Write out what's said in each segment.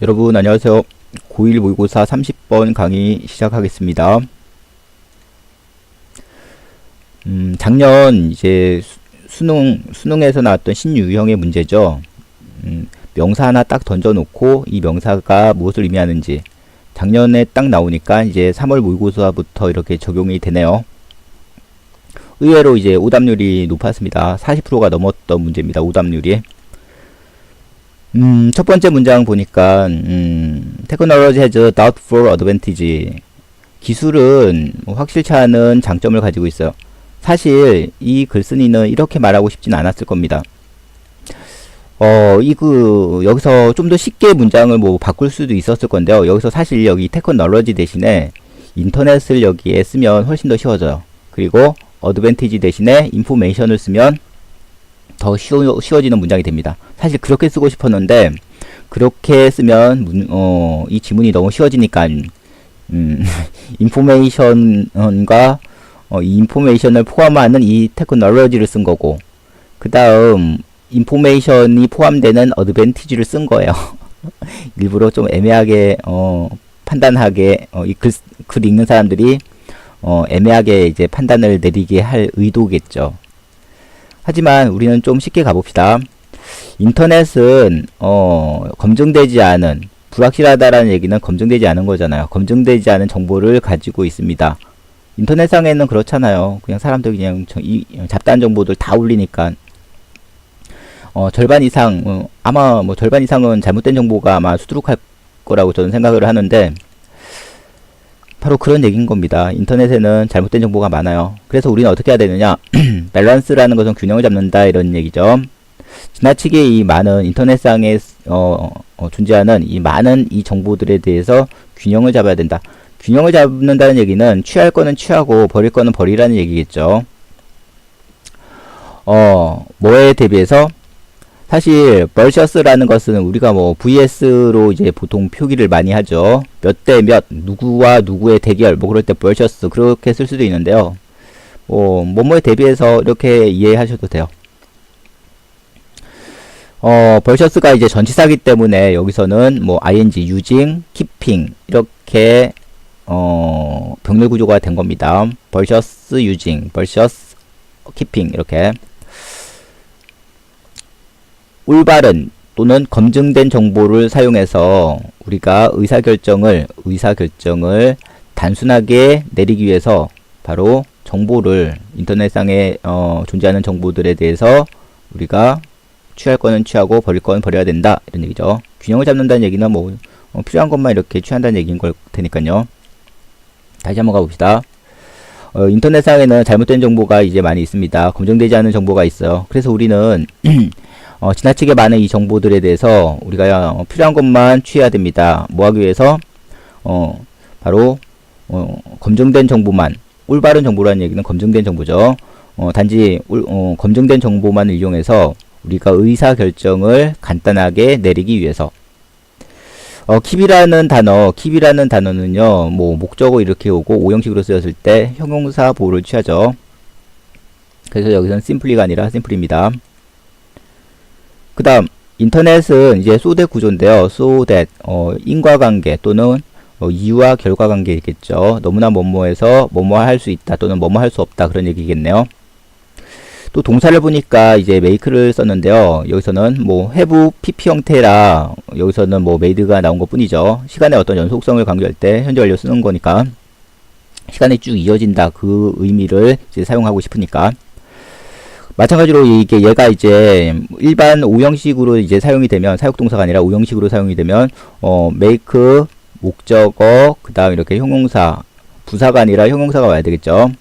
여러분 안녕하세요. 고1 모의고사 30번 강의 시작하겠습니다. 작년 이제 수능에서 나왔던 신유형의 문제죠. 명사 하나 딱 던져놓고 이 명사가 무엇을 의미하는지 작년에 딱 나오니까 이제 3월 모의고사부터 이렇게 적용이 되네요. 의외로 이제 오답률이 높았습니다. 40%가 넘었던 문제입니다. 오답률이. 첫 번째 문장 보니까, technology has a doubtful advantage. 기술은 확실치 않은 장점을 가지고 있어요. 사실, 이 글쓴이는 이렇게 말하고 싶진 않았을 겁니다. 여기서 좀 더 쉽게 문장을 바꿀 수도 있었을 건데요. 여기서 사실 여기 technology 대신에 인터넷을 여기에 쓰면 훨씬 더 쉬워져요. 그리고 advantage 대신에 information을 쓰면 더 쉬워지는 문장이 됩니다. 사실 그렇게 쓰고 싶었는데 그렇게 쓰면 이 지문이 너무 쉬워지니까 인포메이션과 이 인포메이션을 포함하는 이 테크놀로지를 쓴 거고, 그 다음 인포메이션이 포함되는 어드밴티지를 쓴 거예요. 일부러 좀 애매하게 판단하게 글 읽는 사람들이 애매하게 이제 판단을 내리게 할 의도겠죠. 하지만 우리는 좀 쉽게 가봅시다. 인터넷은 검증되지 않은, 불확실하다라는 얘기는 검증되지 않은 거잖아요. 검증되지 않은 정보를 가지고 있습니다. 인터넷상에는 그렇잖아요. 그냥 사람들이 그냥 잡다한 정보들 다 올리니까 절반 이상, 아마 절반 이상은 잘못된 정보가 아마 수두룩할 거라고 저는 생각을 하는데, 바로 그런 얘기인 겁니다. 인터넷에는 잘못된 정보가 많아요. 그래서 우리는 어떻게 해야 되느냐? 밸런스라는 것은 균형을 잡는다, 이런 얘기죠. 지나치게 이 많은 인터넷상에 존재하는 이 많은 이 정보들에 대해서 균형을 잡아야 된다. 균형을 잡는다는 얘기는 취할 거는 취하고 버릴 거는 버리라는 얘기겠죠. 뭐에 대비해서? 사실 versus라는 것은 우리가 vs로 이제 보통 표기를 많이 하죠. 몇 대 몇, 누구와 누구의 대결, 그럴 때 versus 그렇게 쓸 수도 있는데요. 뭐뭐에 대비해서 이렇게 이해하셔도 돼요. versus가 이제 전치사기 때문에 여기서는 ing, using, keeping 이렇게 병렬 구조가 된 겁니다. versus using, versus keeping 이렇게. 올바른 또는 검증된 정보를 사용해서 우리가 의사결정을 단순하게 내리기 위해서 바로 정보를 인터넷상에 존재하는 정보들에 대해서 우리가 취할 거는 취하고 버릴 거는 버려야 된다, 이런 얘기죠. 균형을 잡는다는 얘기는 필요한 것만 이렇게 취한다는 얘기인 걸 테니까요. 다시 한번 가봅시다. 인터넷상에는 잘못된 정보가 이제 많이 있습니다. 검증되지 않은 정보가 있어요. 그래서 우리는 지나치게 많은 이 정보들에 대해서 우리가 필요한 것만 취해야 됩니다. 뭐 하기 위해서? 바로 검증된 정보만, 올바른 정보라는 얘기는 검증된 정보죠. 단지 검증된 정보만 이용해서 우리가 의사결정을 간단하게 내리기 위해서. keep이라는 단어는요, 목적어 이렇게 오고 오형식으로 쓰였을 때 형용사 보호를 취하죠. 그래서 여기서는 simply가 아니라 simply입니다. 그 다음 인터넷은 이제 so that 구조인데요. so that 인과관계 또는 이유와 결과관계겠죠. 너무나 뭐뭐해서 뭐뭐 할 수 있다 또는 뭐뭐 할 수 없다, 그런 얘기겠네요. 또 동사를 보니까 이제 make를 썼는데요. 여기서는 have pp 형태라 여기서는 made가 나온 것 뿐이죠. 시간의 어떤 연속성을 강조할 때 현재 완료 쓰는 거니까 시간이 쭉 이어진다, 그 의미를 이제 사용하고 싶으니까. 마찬가지로 얘가 이제 일반 오형식으로 이제 사용이 되면, 사역동사가 아니라 오형식으로 사용이 되면 make 목적어 그 다음 이렇게 형용사, 부사가 아니라 형용사가 와야 되겠죠.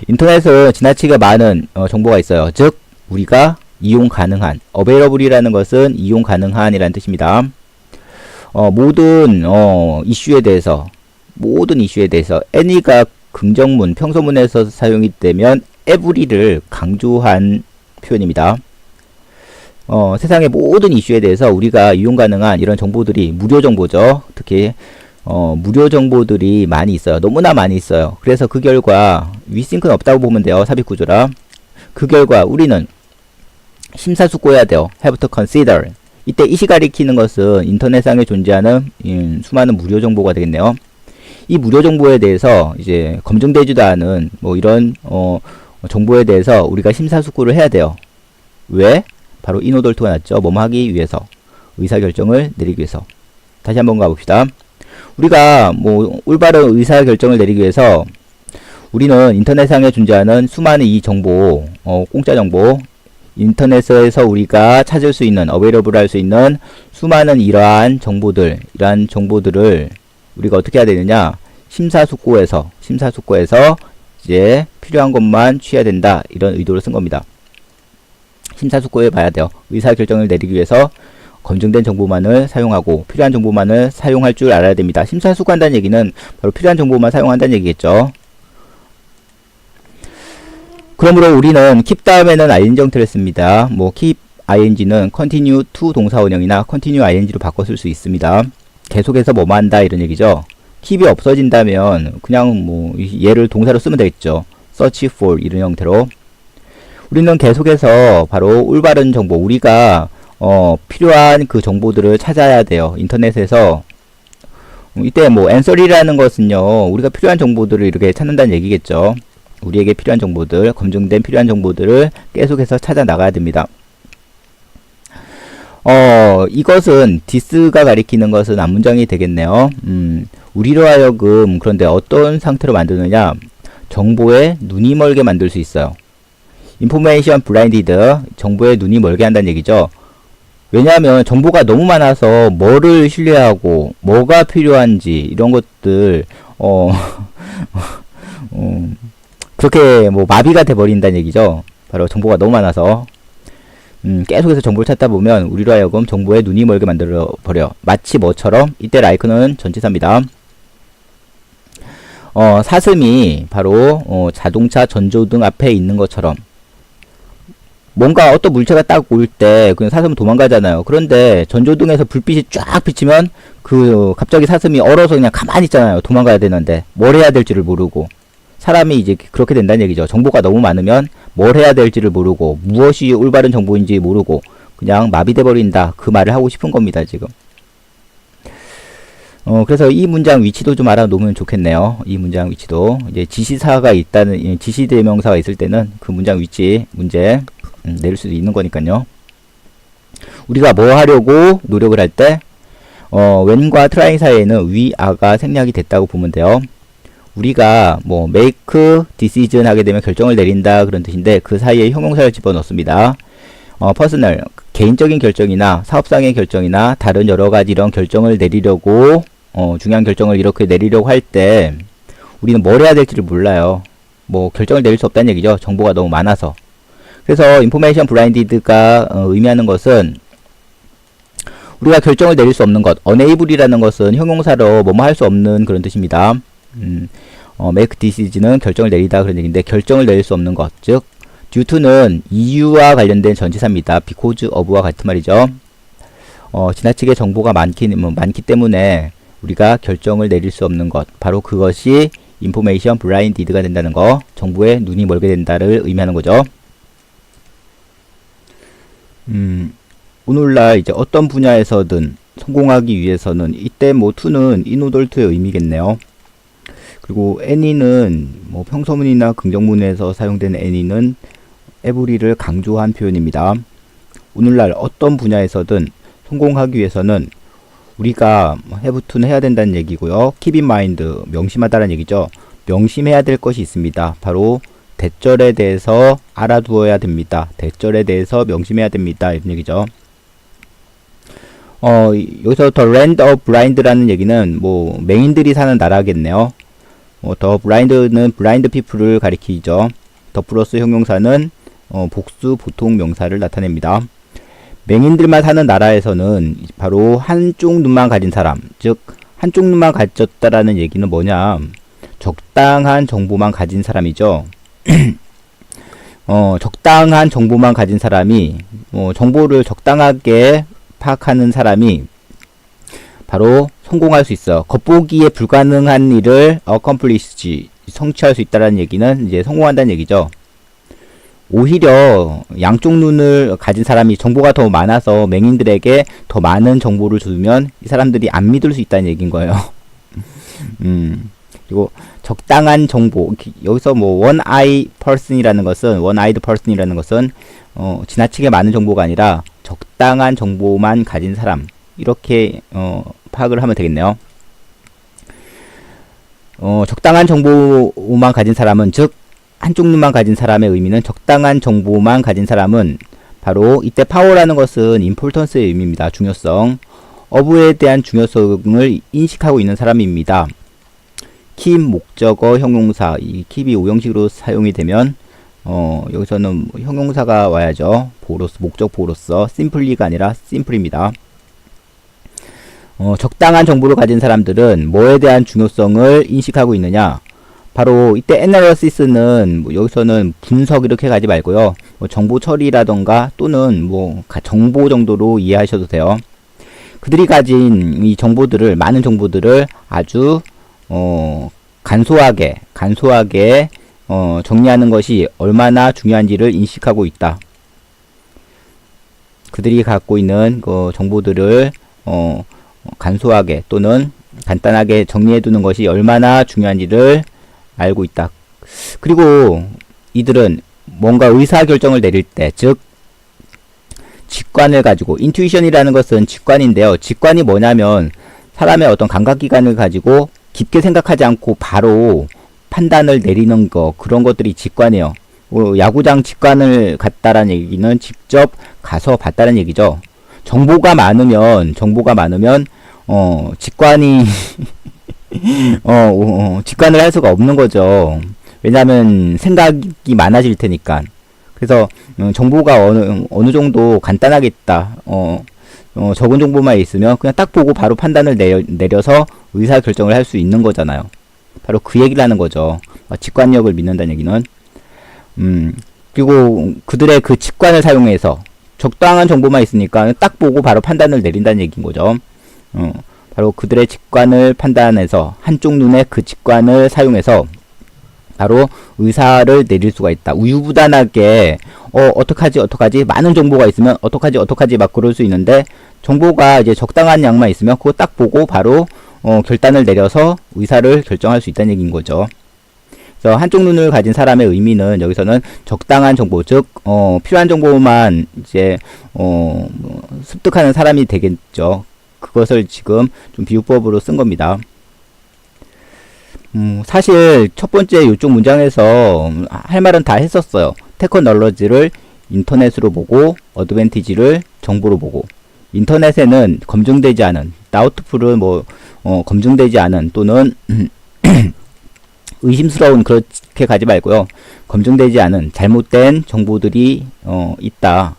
인터넷은 지나치게 많은 정보가 있어요. 즉 우리가 이용 가능한, available이라는 것은 이용 가능한 이라는 뜻입니다. 모든 이슈에 대해서 any가 긍정문, 평소문에서 사용이 되면 every를 강조한 표현입니다. 세상의 모든 이슈에 대해서 우리가 이용 가능한 이런 정보들이 무료 정보죠. 특히 무료 정보들이 많이 있어요. 너무나 많이 있어요. 그래서 그 결과 위싱크는 없다고 보면 돼요. 삽입 구조라. 그 결과 우리는 심사숙고해야 돼요. have to consider. 이때 이시 가리키는 것은 인터넷상에 존재하는 수많은 무료 정보가 되겠네요. 이 무료 정보에 대해서 이제 검증되지도 않은 뭐 이런 정보에 대해서 우리가 심사숙고를 해야 돼요. 왜? 바로 이노돌투가 났죠. 뭐뭐 하기 위해서, 의사결정을 내리기 위해서. 다시 한번 가봅시다. 우리가 뭐 올바른 의사결정을 내리기 위해서 우리는 인터넷상에 존재하는 수많은 이 정보, 공짜 정보, 인터넷에서 우리가 찾을 수 있는, 어베이러블 할 수 있는 수많은 이러한 정보들을 우리가 어떻게 해야 되느냐? 심사숙고해서 이제 필요한 것만 취해야 된다. 이런 의도로 쓴 겁니다. 심사숙고해 봐야 돼요. 의사결정을 내리기 위해서 검증된 정보만을 사용하고 필요한 정보만을 사용할 줄 알아야 됩니다. 심사숙고한다는 얘기는 바로 필요한 정보만 사용한다는 얘기겠죠. 그러므로 우리는 keep 다음에는 ing 형태를 씁니다. 뭐 keep ing는 continue to 동사원형이나 continue ing로 바꿔 쓸 수 있습니다. 계속해서 뭐뭐 한다 이런 얘기죠. keep이 없어진다면 그냥 뭐 얘를 동사로 쓰면 되겠죠. search for 이런 형태로. 우리는 계속해서 바로 올바른 정보, 우리가 필요한 그 정보들을 찾아야 돼요. 인터넷에서. 이때 뭐 answer이라는 것은요, 우리가 필요한 정보들을 이렇게 찾는다는 얘기겠죠. 우리에게 필요한 정보들, 검증된 필요한 정보들을 계속해서 찾아 나가야 됩니다. 이것은 this가 가리키는 것은 앞문장이 되겠네요. 우리로 하여금 그런데 어떤 상태로 만드느냐? 정보에 눈이 멀게 만들 수 있어요. information blinded, 정보에 눈이 멀게 한다는 얘기죠. 왜냐하면 정보가 너무 많아서 뭐를 신뢰하고 뭐가 필요한지 이런 것들 그렇게 뭐 마비가 돼 버린다는 얘기죠. 바로 정보가 너무 많아서 계속해서 정보를 찾다 보면 우리로 하여금 정보에 눈이 멀게 만들어 버려. 마치 뭐처럼? 이때 like는 전치사입니다. 사슴이 바로 자동차 전조등 앞에 있는 것처럼, 뭔가 어떤 물체가 딱 올 때 그냥 사슴은 도망가잖아요. 그런데 전조등에서 불빛이 쫙 비치면 갑자기 사슴이 얼어서 그냥 가만히 있잖아요. 도망가야 되는데 뭘 해야 될지를 모르고. 사람이 이제 그렇게 된다는 얘기죠. 정보가 너무 많으면 뭘 해야 될지를 모르고 무엇이 올바른 정보인지 모르고 그냥 마비돼 버린다. 그 말을 하고 싶은 겁니다, 지금. 그래서 이 문장 위치도 좀 알아놓으면 좋겠네요. 이 문장 위치도. 이제 지시사가 있다는, 지시대명사가 있을 때는 그 문장 위치 문제 내릴 수도 있는 거니까요. 우리가 뭐 하려고 노력을 할 때, when과 trying 사이에는 weare가 생략이 됐다고 보면 돼요. 우리가 뭐 make decision 하게 되면 결정을 내린다 그런 뜻인데 그 사이에 형용사를 집어넣습니다. personal, 개인적인 결정이나 사업상의 결정이나 다른 여러 가지 이런 결정을 내리려고 중요한 결정을 이렇게 내리려고 할 때 우리는 뭘 해야 될지를 몰라요. 뭐 결정을 내릴 수 없다는 얘기죠. 정보가 너무 많아서. 그래서 information blinded가 의미하는 것은 우리가 결정을 내릴 수 없는 것, unable이라는 것은 형용사로 뭐뭐 할 수 없는 그런 뜻입니다. make decision은 결정을 내리다 그런 얘기인데 결정을 내릴 수 없는 것, 즉 due to는 이유와 관련된 전치사입니다. because of와 같은 말이죠. 지나치게 정보가 많기 때문에 우리가 결정을 내릴 수 없는 것, 바로 그것이 information blinded가 된다는 거, 정보에 눈이 멀게 된다를 의미하는 거죠. 오늘날 이제 어떤 분야에서든 성공하기 위해서는 이때 뭐 to는 in order to의 의미겠네요. 그리고 any는 뭐 평서문이나 긍정문에서 사용되는 any는 every를 강조한 표현입니다. 오늘날 어떤 분야에서든 성공하기 위해서는 우리가 have to는 해야 된다는 얘기고요. keep in mind, 명심하다는 얘기죠. 명심해야 될 것이 있습니다. 바로 대절에 대해서 알아두어야 됩니다. 대절에 대해서 명심해야 됩니다. 이런 얘기죠. 여기서 the land of blind라는 얘기는 뭐 맹인들이 사는 나라겠네요. the blind는 blind people을 가리키죠. the 플러스 형용사는 복수 보통 명사를 나타냅니다. 맹인들만 사는 나라에서는 바로 한쪽 눈만 가진 사람, 즉 한쪽 눈만 가졌다라는 얘기는 뭐냐, 적당한 정보만 가진 사람이죠. 적당한 정보만 가진 사람이, 정보를 적당하게 파악하는 사람이 바로 성공할 수 있어. 겉보기에 불가능한 일을 accomplish, 성취할 수 있다는 얘기는 이제 성공한다는 얘기죠. 오히려 양쪽 눈을 가진 사람이 정보가 더 많아서 맹인들에게 더 많은 정보를 주면 이 사람들이 안 믿을 수 있다는 얘기인 거예요. 그리고 적당한 정보, 여기서 뭐 one-eyed person이라는 것은 지나치게 많은 정보가 아니라 적당한 정보만 가진 사람, 이렇게 파악을 하면 되겠네요. 적당한 정보만 가진 사람은, 즉 한쪽 눈만 가진 사람의 의미는, 적당한 정보만 가진 사람은 바로 이때 파워라는 것은 importance의 의미입니다. 중요성. of에 대한 중요성을 인식하고 있는 사람입니다. keep 목적어 형용사, 이 keep이 오형식으로 사용이 되면 여기서는 형용사가 와야죠. 보로서, 목적 보로서, simply가 아니라 simply입니다. 적당한 정보를 가진 사람들은 뭐에 대한 중요성을 인식하고 있느냐? 바로 이때 analysis는 여기서는 분석 이렇게 가지 말고요. 정보 처리라던가 또는 정보 정도로 이해하셔도 돼요. 그들이 가진 이 정보들을, 많은 정보들을 아주 간소하게 정리하는 것이 얼마나 중요한지를 인식하고 있다. 그들이 갖고 있는 그 정보들을 간소하게 또는 간단하게 정리해 두는 것이 얼마나 중요한지를 알고 있다. 그리고 이들은 뭔가 의사결정을 내릴 때, 즉 직관을 가지고, 인투이션이라는 것은 직관인데요. 직관이 뭐냐면 사람의 어떤 감각기관을 가지고 깊게 생각하지 않고 바로 판단을 내리는 거, 그런 것들이 직관이에요. 야구장 직관을 갔다라는 얘기는 직접 가서 봤다는 얘기죠. 정보가 많으면 직관이 직관을 할 수가 없는 거죠. 왜냐하면 생각이 많아질 테니까. 그래서 정보가 어느 정도 간단하게 있다. 적은 정보만 있으면 그냥 딱 보고 바로 판단을 내려서 의사 결정을 할 수 있는 거잖아요. 바로 그 얘기를 하는 거죠. 직관력을 믿는다는 얘기는. 그리고 그들의 그 직관을 사용해서 적당한 정보만 있으니까 딱 보고 바로 판단을 내린다는 얘기인 거죠. 바로 그들의 직관을 판단해서, 한쪽 눈의 그 직관을 사용해서 바로 의사를 내릴 수가 있다. 우유부단하게 어떡하지 많은 정보가 있으면 어떡하지 막 그럴 수 있는데, 정보가 이제 적당한 양만 있으면 그거 딱 보고 바로 결단을 내려서 의사를 결정할 수 있다는 얘기인 거죠. 그래서 한쪽 눈을 가진 사람의 의미는 여기서는 적당한 정보, 즉 필요한 정보만 이제 습득하는 사람이 되겠죠. 그것을 지금 좀 비유법으로 쓴 겁니다. 사실 첫 번째 이쪽 문장에서 할 말은 다 했었어요. 테크놀로지를 인터넷으로 보고, 어드밴티지를 정보로 보고. 인터넷에는 검증되지 않은, 다우트풀은 검증되지 않은 또는 의심스러운, 그렇게 가지 말고요. 검증되지 않은 잘못된 정보들이 있다.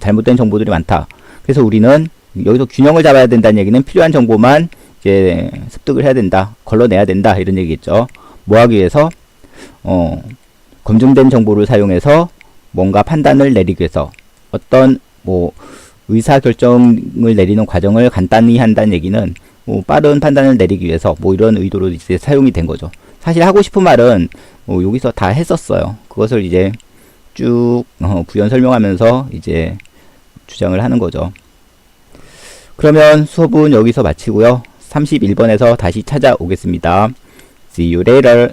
잘못된 정보들이 많다. 그래서 우리는 여기서 균형을 잡아야 된다는 얘기는 필요한 정보만 이제 습득을 해야 된다, 걸러내야 된다, 이런 얘기겠죠. 뭐 하기 위해서? 검증된 정보를 사용해서 뭔가 판단을 내리기 위해서, 어떤 의사결정을 내리는 과정을 간단히 한다는 얘기는 빠른 판단을 내리기 위해서 이런 의도로 이제 사용이 된 거죠. 사실 하고 싶은 말은 여기서 다 했었어요. 그것을 이제 쭉 부연 설명하면서 이제 주장을 하는 거죠. 그러면 수업은 여기서 마치고요. 31번에서 다시 찾아오겠습니다. See you later.